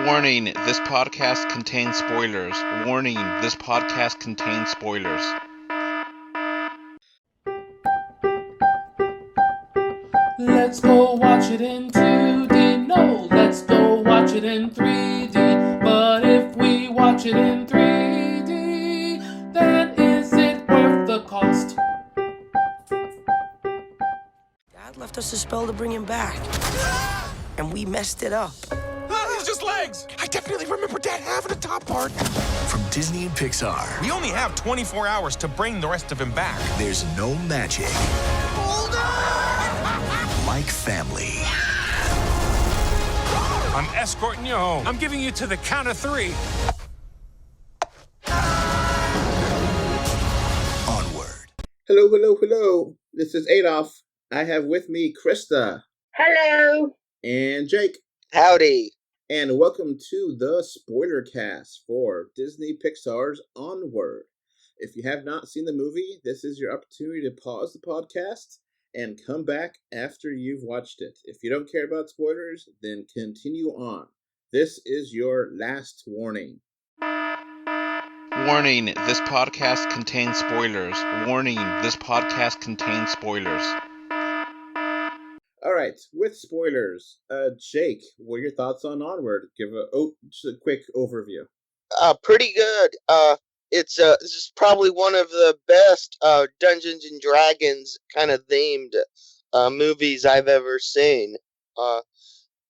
Warning, this podcast contains spoilers. Warning, this podcast contains spoilers. Let's go watch it in 2D. No, let's go watch it in 3D. But if we watch it in 3D, then is it worth the cost? Dad left us a spell to bring him back. And we messed it up. It's just legs. I definitely remember Dad having a top part. From Disney and Pixar, We only have 24 hours to bring the rest of him back. there's no magic like family. I'm escorting you home. I'm giving you to the count of 3. Onward. Hello. This is Adolph. I have with me Krista. Hello. And Jake. Howdy. And welcome to the Spoilercast for Disney Pixar's Onward. If you have not seen the movie, this is your opportunity to pause the podcast and come back after you've watched it. If you don't care about spoilers, then continue on. This is your last warning. Warning, this podcast contains spoilers. Warning, this podcast contains spoilers. Alright, with spoilers, Jake, what are your thoughts on Onward? Give just a quick overview. Pretty good. This is probably one of the best Dungeons and Dragons kind of themed movies I've ever seen.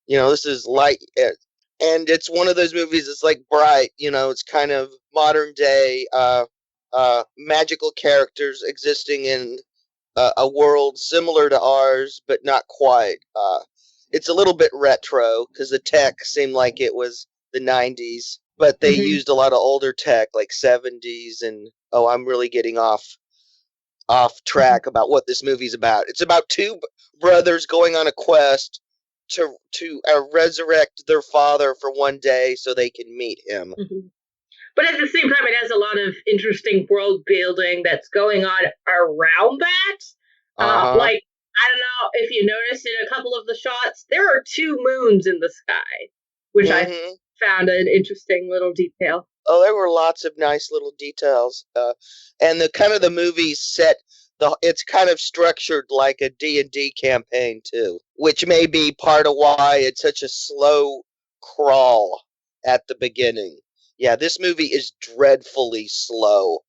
This is like, and it's one of those movies that's like Bright. It's kind of modern day magical characters existing in a world similar to ours, but not quite. It's a little bit retro because the tech seemed like it was the 90s. But they used a lot of older tech, like 70s, and I'm really getting off track about what this movie's about. It's about two brothers going on a quest to resurrect their father for one day so they can meet him. Mm-hmm. But at the same time, it has a lot of interesting world building that's going on around that. Like, I don't know if you noticed in a couple of the shots, there are 2 moons in the sky, which I found an interesting little detail. Oh, there were lots of nice little details. And the movie's set, it's kind of structured like a D&D campaign, too, which may be part of why it's such a slow crawl at the beginning. Yeah, this movie is dreadfully slow.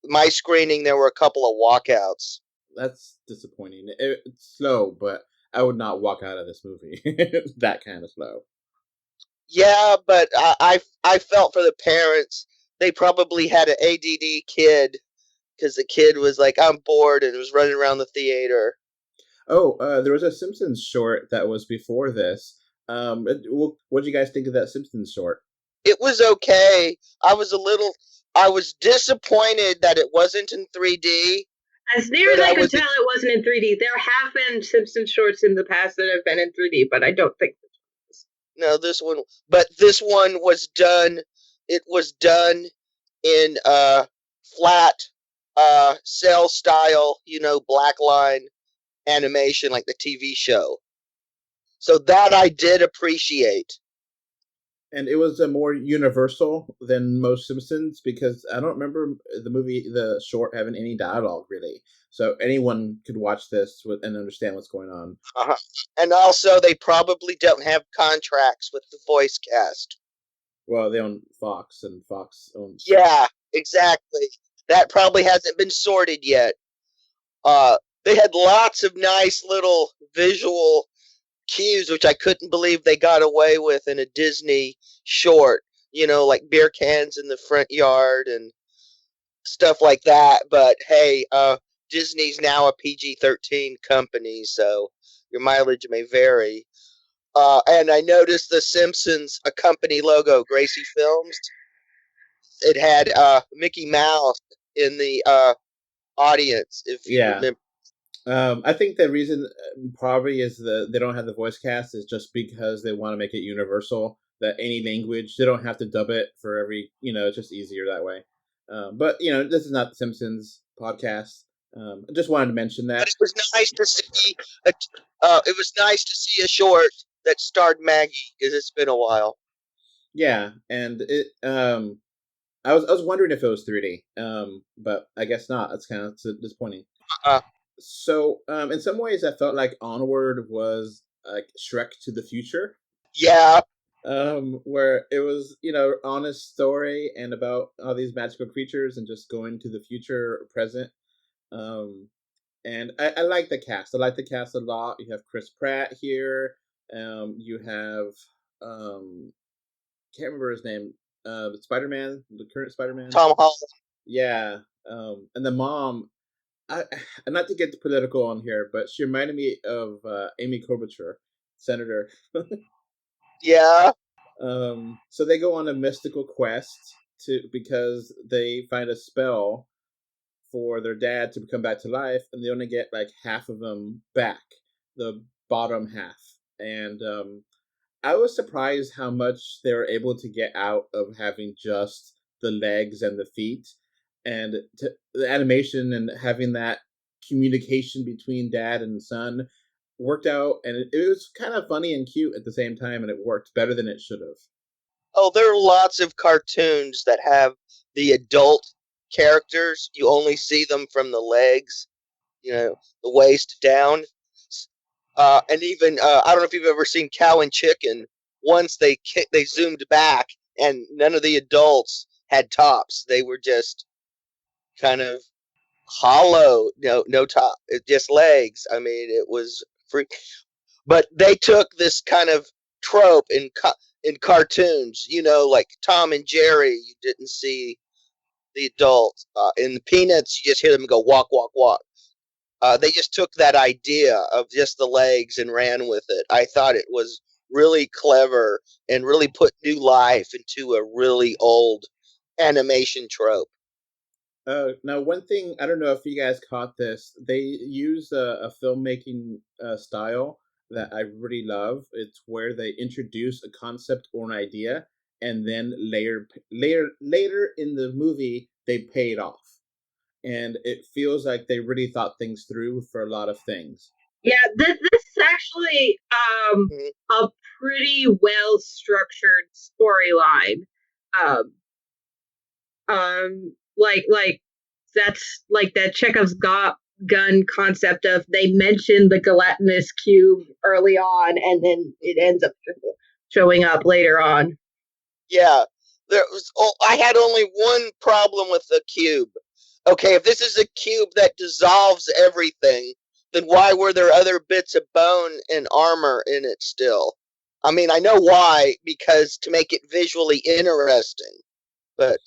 My screening, there were a couple of walkouts. That's disappointing. It's slow, but I would not walk out of this movie. That kind of slow. Yeah, but I felt for the parents. They probably had an ADD kid because the kid was like, I'm bored, and was running around the theater. Oh, there was a Simpsons short that was before this. What did you guys think of that Simpsons short? It was okay. I was disappointed that it wasn't in 3D. As near as I could tell, it wasn't in 3D. There have been Simpsons shorts in the past that have been in 3D, but I don't think this one is. No, this one was done. It was done in flat cell style, black line animation like the TV show. So that I did appreciate. And it was more universal than most Simpsons because I don't remember the short, having any dialogue, really. So anyone could watch this and understand what's going on. And also, they probably don't have contracts with the voice cast. Well, they own Fox, and Fox owns... Yeah, exactly. That probably hasn't been sorted yet. They had lots of nice little visual cues, which I couldn't believe they got away with in a Disney short, like beer cans in the front yard and stuff like that. But hey, Disney's now a PG-13 company, so your mileage may vary. And I noticed the Simpsons, a company logo, Gracie Films, it had Mickey Mouse in the audience, if you remember. I think the reason probably is they don't have the voice cast is just because they want to make it universal, that any language, they don't have to dub it for every, it's just easier that way. But, this is not the Simpsons podcast. I just wanted to mention that. But it was nice to see. It was nice to see a short that starred Maggie, because it's been a while. Yeah, and it I was wondering if it was 3D, but I guess not. That's kind of disappointing. So, in some ways, I felt like Onward was like Shrek to the future. Yeah. Where it was, honest story and about all these magical creatures and just going to the future or present. And I like the cast. I like the cast a lot. You have Chris Pratt here. You have can't remember his name. Spider-Man, the current Spider-Man. Tom Holland. Yeah. And the mom. And not to get political on here, but she reminded me of Amy Klobuchar, senator. Yeah. So they go on a mystical quest because they find a spell for their dad to come back to life, and they only get like half of them back, the bottom half. And I was surprised how much they were able to get out of having just the legs and the feet, and the animation and having that communication between dad and son worked out, and it was kind of funny and cute at the same time, and it worked better than it should have. Oh, there are lots of cartoons that have the adult characters. You only see them from the legs, the waist down. And even, I don't know if you've ever seen Cow and Chicken. Once they zoomed back, and none of the adults had tops. They were just kind of hollow, no top, just legs. I mean, it was free. But they took this kind of trope in cartoons, like Tom and Jerry. You didn't see the adult. In the Peanuts, you just hear them go walk, walk, walk. They just took that idea of just the legs and ran with it. I thought it was really clever and really put new life into a really old animation trope. Now, one thing, I don't know if you guys caught this, they use a filmmaking style that I really love. It's where they introduce a concept or an idea, and then later in the movie, they pay it off. And it feels like they really thought things through for a lot of things. Yeah, this is actually a pretty well-structured storyline. Like that's like that Chekhov's gun concept of they mentioned the gelatinous cube early on, and then it ends up showing up later on. Yeah, I had only one problem with the cube. Okay, if this is a cube that dissolves everything, then why were there other bits of bone and armor in it still? I mean, I know why, because to make it visually interesting. But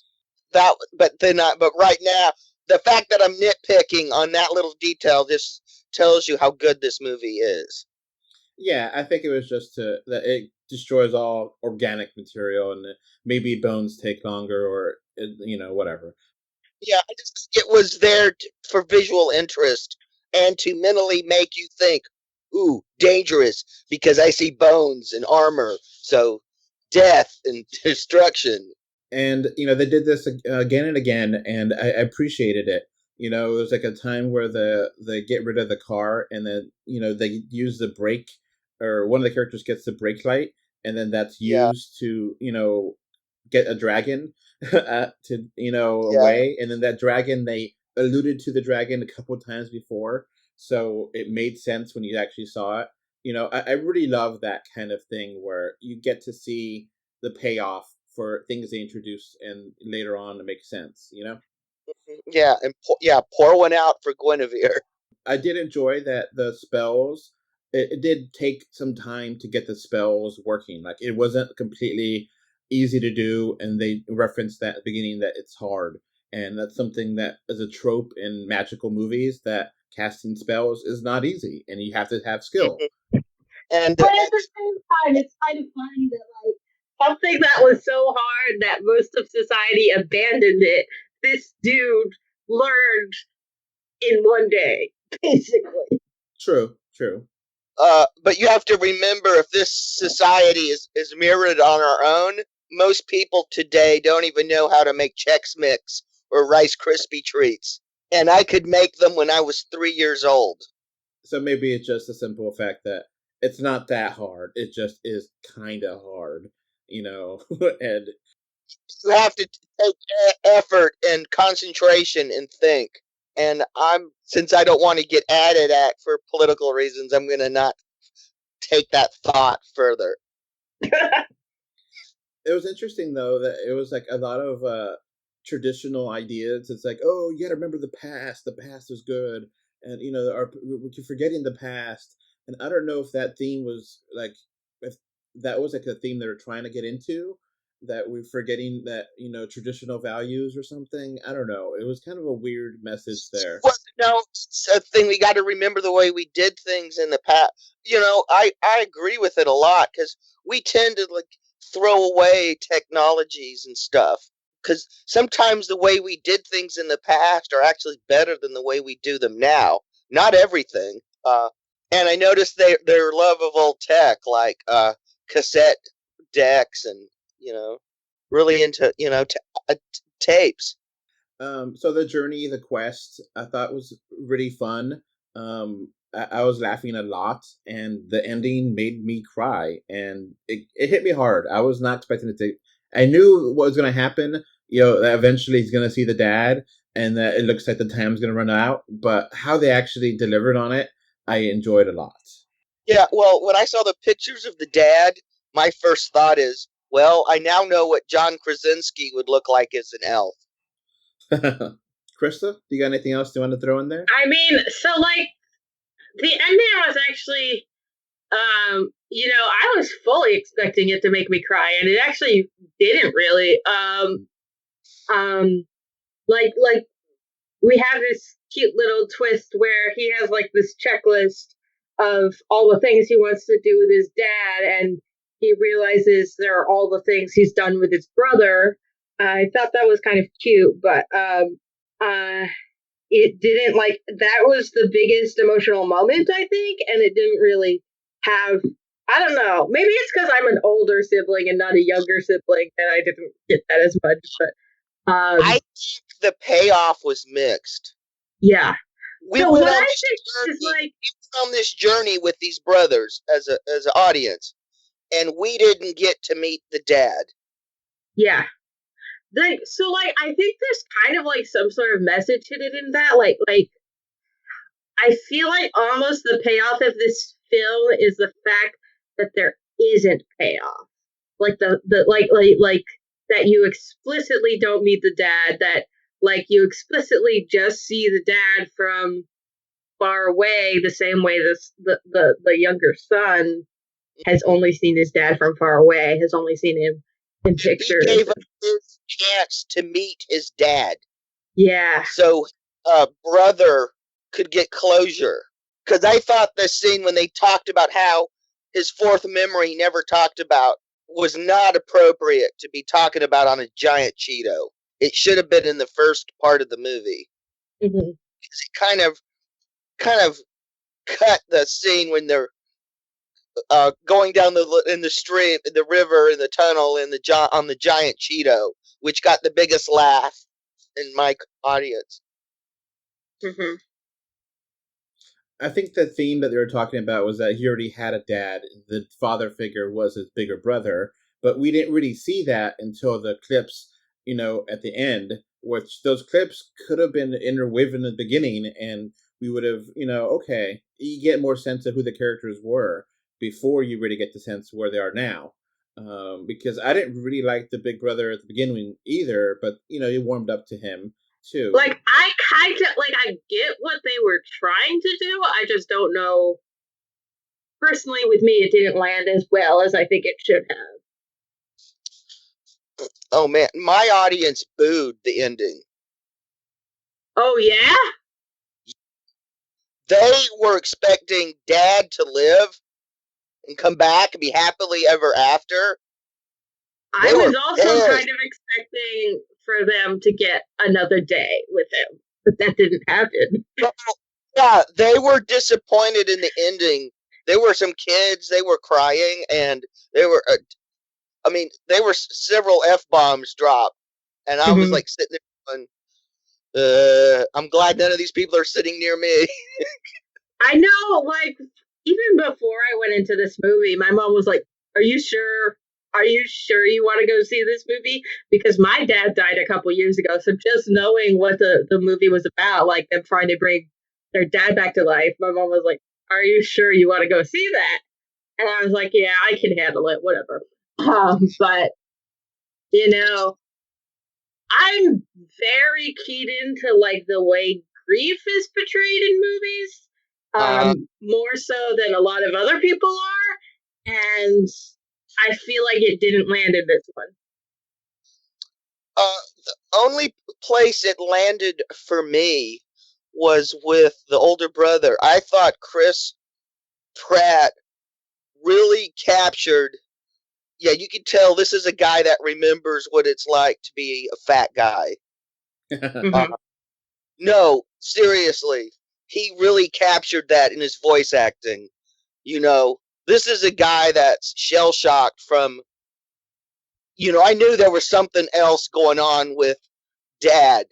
right now, the fact that I'm nitpicking on that little detail just tells you how good this movie is. Yeah, I think it was just that it destroys all organic material, and maybe bones take longer, or whatever. Yeah, it was there for visual interest and to mentally make you think, ooh, dangerous, because I see bones and armor, so death and destruction. And, they did this again and again, and I appreciated it. It was like a time where they get rid of the car, and then, they use the brake, or one of the characters gets the brake light, and then that's used to, get a dragon away. And then that dragon, they alluded to the dragon a couple of times before, so it made sense when you actually saw it. I really love that kind of thing where you get to see the payoff for things they introduce and later on to make sense, Yeah, and pour one out for Guinevere. I did enjoy that the spells, it did take some time to get the spells working. Like, it wasn't completely easy to do, and they referenced that at the beginning that it's hard. And that's something that is a trope in magical movies, that casting spells is not easy, and you have to have skill. But at the same time, it's kind of funny that, like, something that was so hard that most of society abandoned it, this dude learned in one day, basically. True. But you have to remember, if this society is mirrored on our own, most people today don't even know how to make Chex Mix or Rice Krispie treats. And I could make them when I was 3 years old. So maybe it's just a simple fact that it's not that hard. It just is kind of hard, and You have to take effort and concentration and think. And since I don't want to get added at for political reasons, I'm going to not take that thought further. It was interesting though that it was like a lot of traditional ideas. It's like, oh, you got to remember the past. The past is good, and we're forgetting the past. And I don't know if that theme was like, if that was like a theme they were trying to get into, that we're forgetting that traditional values or something. I don't know. It was kind of a weird message there. Well, no, it's a thing. We got to remember the way we did things in the past. I agree with it a lot because we tend to like throw away technologies and stuff because sometimes the way we did things in the past are actually better than the way we do them now. Not everything. And I noticed their love of old tech, like cassette decks and really into tapes. So the journey, the quest, I thought was really fun. I was laughing a lot, and the ending made me cry, and it hit me hard. I was not expecting it to. I knew what was going to happen. That eventually he's going to see the dad, and that it looks like the time's going to run out. But how they actually delivered on it, I enjoyed a lot. Yeah, well, when I saw the pictures of the dad, my first thought is, well, I now know what John Krasinski would look like as an elf. Krista, do you got anything else you want to throw in there? I mean, so like the ending was actually, I was fully expecting it to make me cry, and it actually didn't really. Like we have this cute little twist where he has like this checklist of all the things he wants to do with his dad, and he realizes there are all the things he's done with his brother. I thought that was kind of cute, but it didn't that was the biggest emotional moment, I think, and it didn't really have, I don't know, maybe it's because I'm an older sibling and not a younger sibling that I didn't get that as much, but I think the payoff was mixed. Yeah. We went on this journey with these brothers as an audience, and we didn't get to meet the dad. Yeah. I think there's kind of like some sort of message hidden in that. Like I feel like almost the payoff of this film is the fact that there isn't payoff. Like like that you explicitly don't meet the dad, that like you explicitly just see the dad from far away, the same way the younger son has only seen his dad from far away, has only seen him in pictures. He gave us his chance to meet his dad. Yeah. So brother could get closure. Because I thought the scene when they talked about how his fourth memory he never talked about was not appropriate to be talking about on a giant Cheeto. It should have been in the first part of the movie. Mm-hmm. It kind of cut the scene when they're going down in the stream, the river, in the tunnel, on the giant Cheeto, which got the biggest laugh in my audience. Mm-hmm. I think the theme that they were talking about was that he already had a dad. The father figure was his bigger brother, but we didn't really see that until the clips, at the end, which those clips could have been interwoven in the beginning, and we would have, okay, you get more sense of who the characters were before you really get the sense where they are now. Because I didn't really like the big brother at the beginning either, but, he warmed up to him too. Like, I kind of, I get what they were trying to do. I just don't know. Personally, with me, it didn't land as well as I think it should have. Oh, man. My audience booed the ending. Oh, yeah? They were expecting Dad to live and come back and be happily ever after. I was also kind of expecting for them to get another day with him, but that didn't happen. Yeah, they were disappointed in the ending. There were some kids, they were crying, and they were, there were several F-bombs dropped, and I was like sitting there going, I'm glad none of these people are sitting near me. I know, even before I went into this movie, my mom was like, "Are you sure? Are you sure you want to go see this movie?" Because my dad died a couple years ago, so just knowing what the movie was about, like them trying to bring their dad back to life, my mom was like, "Are you sure you want to go see that?" And I was like, "Yeah, I can handle it, whatever." But you know, I'm very keyed into like the way grief is portrayed in movies, more so than a lot of other people are, and I feel like it didn't land in this one. The only place it landed for me was with the older brother. I thought Chris Pratt really captured. Yeah, you can tell this is a guy that remembers what it's like to be a fat guy. No, seriously, he really captured that in his voice acting. You know, this is a guy that's shell shocked from. I knew there was something else going on with Dad,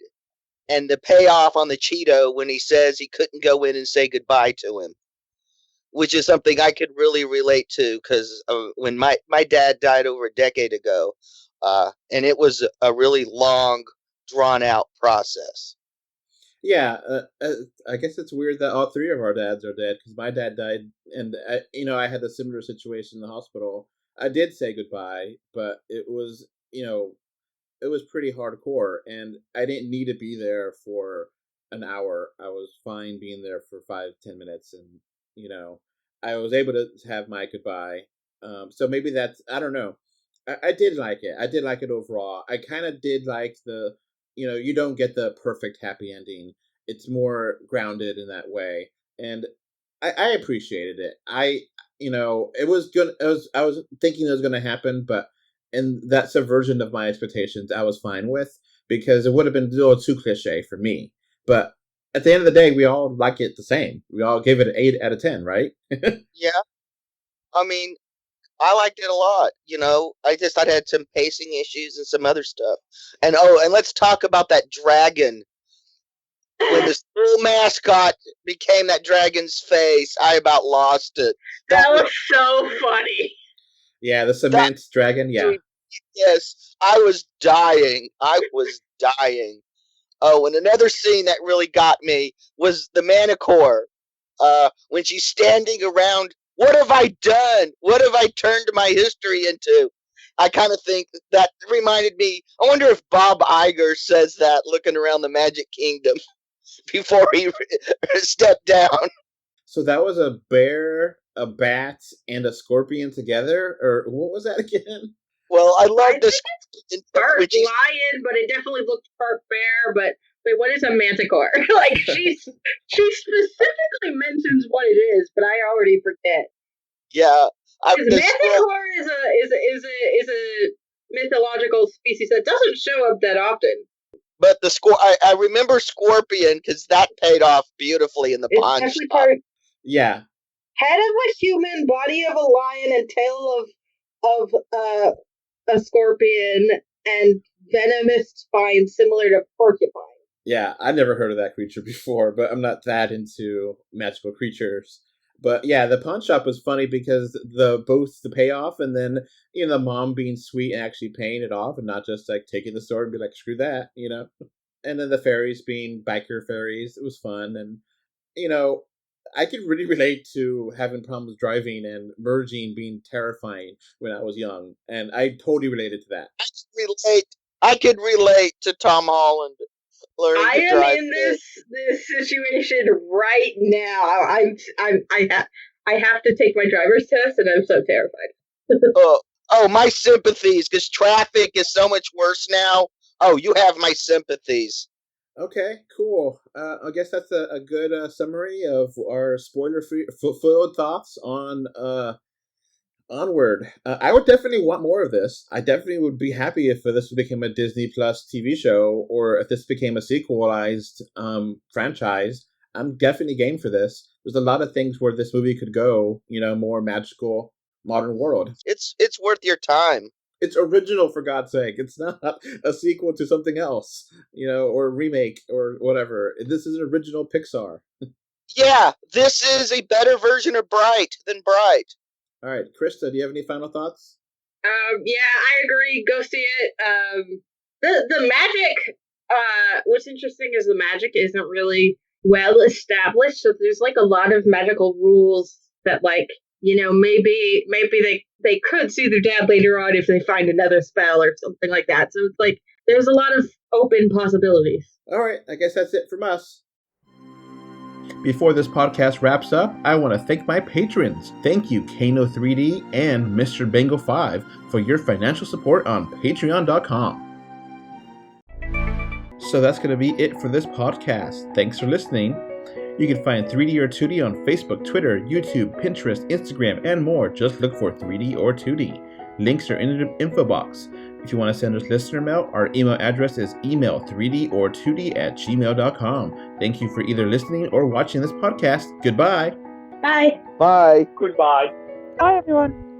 and the payoff on the Cheeto when he says he couldn't go in and say goodbye to him, which is something I could really relate to because when my dad died over a decade ago, and it was a really long, drawn out process. Yeah, I guess it's weird that all three of our dads are dead because my dad died, and I had a similar situation in the hospital. I did say goodbye, but it was it was pretty hardcore, and I didn't need to be there for an hour. I was fine being there for 5-10 minutes, and I was able to have my goodbye. So maybe that's, I don't know. I did like it. I did like it overall. I kind of did like the you don't get the perfect happy ending. It's more grounded in that way, and I appreciated it. It was good. I was thinking it was going to happen, but and that subversion of my expectations, I was fine with because it would have been a little too cliche for me. But at the end of the day, we all like it the same. We all give it an 8 out of 10, right? Yeah, I mean, I liked it a lot. I just thought it had some pacing issues and some other stuff. And let's talk about that dragon. When the school mascot became that dragon's face, I about lost it. That was so funny. Yeah, the cement dragon. Yeah. Yes, I was dying. Oh, and another scene that really got me was the Manticore. When she's standing around, what have I done? What have I turned my history into? I kind of think that reminded me. I wonder if Bob Iger says that looking around the Magic Kingdom before he stepped down. So that was a bear, a bat, and a scorpion together, or what was that again? Well, I love this. Part lion, but it definitely looked part bear. But wait, what is a manticore? Like she specifically mentions what it is, but I already forget. Yeah, manticore is a mythological species that doesn't show up that often. But I remember scorpion because that paid off beautifully in the pawn shop. Yeah, head of a human, body of a lion, and tail of a scorpion, and venomous spine similar to porcupine. Yeah, I never heard of that creature before, but I'm not that into magical creatures. But yeah, the pawn shop was funny because both the payoff and then the mom being sweet and actually paying it off and not just like taking the sword and be like screw that, and then the fairies being biker fairies. It was fun, and I could really relate to having problems driving and merging being terrifying when I was young, and I totally related to that. I could relate to Tom Holland learning to drive. I am in this situation right now. I have to take my driver's test, and I'm so terrified. Oh, my sympathies, because traffic is so much worse now. Oh, you have my sympathies. Okay, cool. I guess that's a good summary of our spoiler-filled thoughts on Onward. I would definitely want more of this. I definitely would be happy if this became a Disney Plus TV show, or if this became a sequelized franchise. I'm definitely game for this. There's a lot of things where this movie could go, more magical, modern world. It's worth your time. It's original, for God's sake. It's not a sequel to something else, or a remake or whatever. This is an original Pixar. Yeah, this is a better version of Bright than Bright. All right, Krista, do you have any final thoughts? Yeah, I agree. Go see it. The magic. What's interesting is the magic isn't really well established. So there's like a lot of magical rules that, like, you know, maybe they could see their dad later on if they find another spell or something like that. So it's like there's a lot of open possibilities. All right, I guess that's it from us. Before this podcast wraps up, I want to thank my patrons. Thank you, Kano3D and Mr. Bengal 5 for your financial support on patreon.com. So that's going to be it for this podcast. Thanks for listening. You can find 3D or 2D on Facebook, Twitter, YouTube, Pinterest, Instagram, and more. Just look for 3D or 2D. Links are in the info box. If you want to send us listener mail, our email address is email3dortwo@gmail.com. Thank you for either listening or watching this podcast. Goodbye. Bye. Bye. Goodbye. Bye, everyone.